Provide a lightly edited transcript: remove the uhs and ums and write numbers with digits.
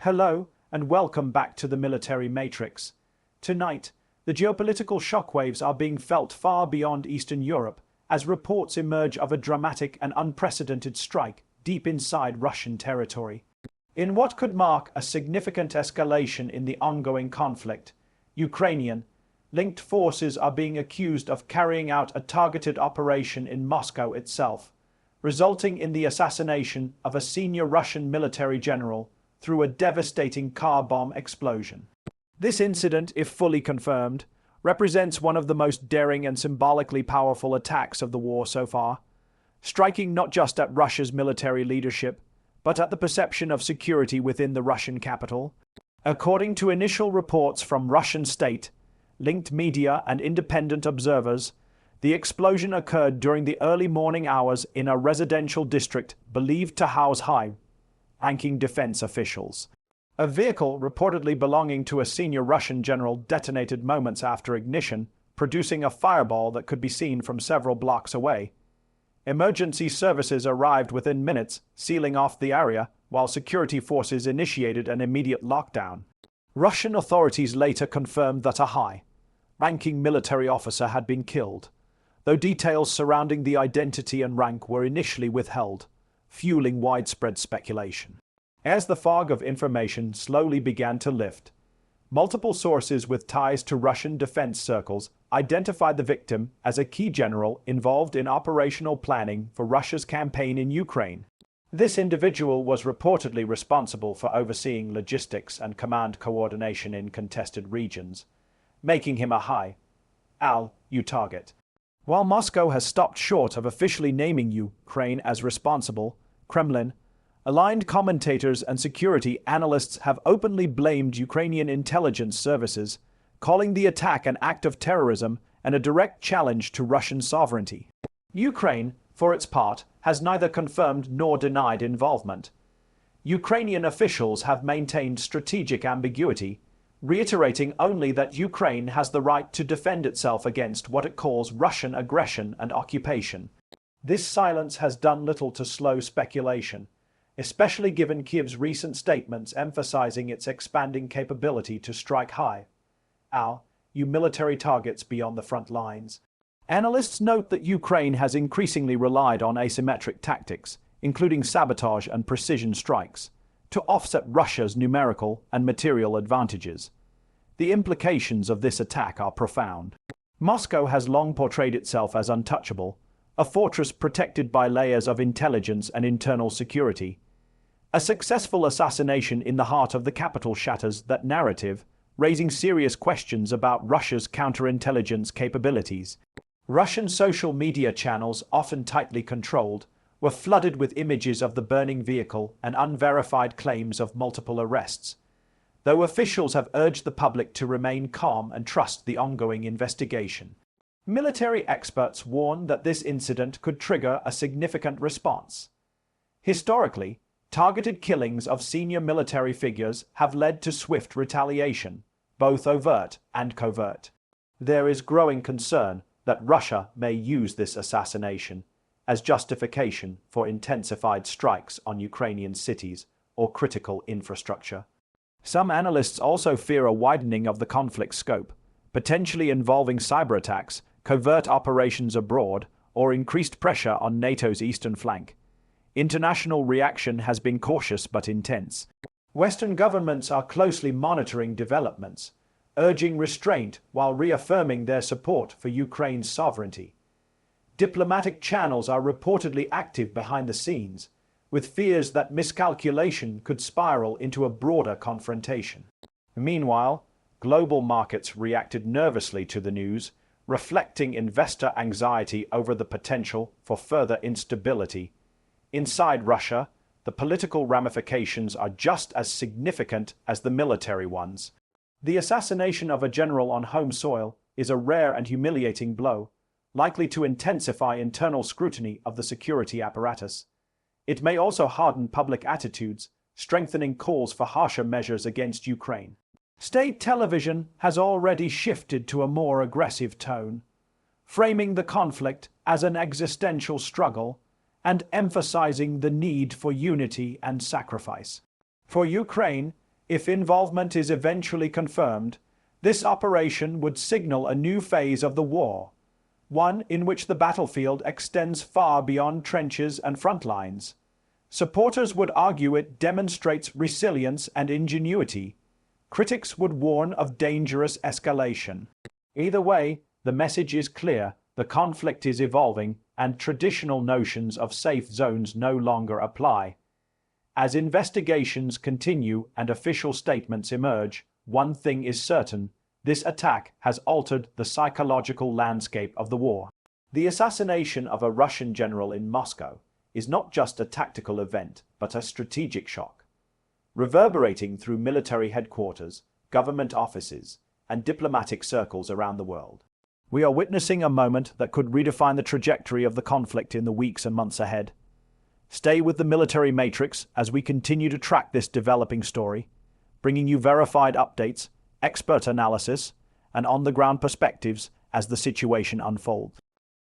Hello, and welcome back to the Military Matrix. Tonight, the geopolitical shockwaves are being felt far beyond Eastern Europe as reports emerge of a dramatic and unprecedented strike deep inside Russian territory. In what could mark a significant escalation in the ongoing conflict, Ukrainian-linked forces are being accused of carrying out a targeted operation in Moscow itself, resulting in the assassination of a senior Russian military general through a devastating car bomb explosion. This incident, if fully confirmed, represents one of the most daring and symbolically powerful attacks of the war so far, striking not just at Russia's military leadership, but at the perception of security within the Russian capital. According to initial reports from Russian state-linked media and independent observers, the explosion occurred during the early morning hours in a residential district believed to house high-ranking defense officials. A vehicle reportedly belonging to a senior Russian general detonated moments after ignition, producing a fireball that could be seen from several blocks away. Emergency services arrived within minutes, sealing off the area, while security forces initiated an immediate lockdown. Russian authorities later confirmed that a high-ranking military officer had been killed, though details surrounding the identity and rank were initially withheld, fueling widespread speculation. As the fog of information slowly began to lift, multiple sources with ties to Russian defense circles identified the victim as a key general involved in operational planning for Russia's campaign in Ukraine. This individual was reportedly responsible for overseeing logistics and command coordination in contested regions, making him a high-value target. While Moscow has stopped short of officially naming Ukraine as responsible, Kremlin-aligned commentators and security analysts have openly blamed Ukrainian intelligence services, calling the attack an act of terrorism and a direct challenge to Russian sovereignty. Ukraine, for its part, has neither confirmed nor denied involvement. Ukrainian officials have maintained strategic ambiguity, reiterating only that Ukraine has the right to defend itself against what it calls Russian aggression and occupation. This silence has done little to slow speculation, especially given Kyiv's recent statements emphasizing its expanding capability to strike high-value military targets beyond the front lines. Analysts note that Ukraine has increasingly relied on asymmetric tactics, including sabotage and precision strikes, to offset Russia's numerical and material advantages. The implications of this attack are profound. Moscow has long portrayed itself as untouchable, a fortress protected by layers of intelligence and internal security. A successful assassination in the heart of the capital shatters that narrative, raising serious questions about Russia's counterintelligence capabilities. Russian social media channels, often tightly controlled, were flooded with images of the burning vehicle and unverified claims of multiple arrests, though officials have urged the public to remain calm and trust the ongoing investigation. Military experts warn that this incident could trigger a significant response. Historically, targeted killings of senior military figures have led to swift retaliation, both overt and covert. There is growing concern that Russia may use this assassination as justification for intensified strikes on Ukrainian cities or critical infrastructure. Some analysts also fear a widening of the conflict scope, potentially involving cyber attacks, covert operations abroad, or increased pressure on NATO's eastern flank. International reaction has been cautious but intense. Western governments are closely monitoring developments, urging restraint while reaffirming their support for Ukraine's sovereignty. Diplomatic channels are reportedly active behind the scenes, with fears that miscalculation could spiral into a broader confrontation. Meanwhile, global markets reacted nervously to the news, reflecting investor anxiety over the potential for further instability. Inside Russia, the political ramifications are just as significant as the military ones. The assassination of a general on home soil is a rare and humiliating blow, likely to intensify internal scrutiny of the security apparatus. It may also harden public attitudes, strengthening calls for harsher measures against Ukraine. State television has already shifted to a more aggressive tone, framing the conflict as an existential struggle and emphasizing the need for unity and sacrifice. For Ukraine, If involvement is eventually confirmed, this operation would signal a new phase of the war, one in which the battlefield extends far beyond trenches and front lines. Supporters would argue it demonstrates resilience and ingenuity. Critics would warn of dangerous escalation. Either way, the message is clear: the conflict is evolving, and traditional notions of safe zones no longer apply. As investigations continue and official statements emerge, one thing is certain: this attack has altered the psychological landscape of the war. The assassination of a Russian general in Moscow is not just a tactical event, but a strategic shock, reverberating through military headquarters, government offices, and diplomatic circles around the world. We are witnessing a moment that could redefine the trajectory of the conflict in the weeks and months ahead. Stay with the Military Matrix as we continue to track this developing story, bringing you verified updates, expert analysis, and on-the-ground perspectives as the situation unfolds.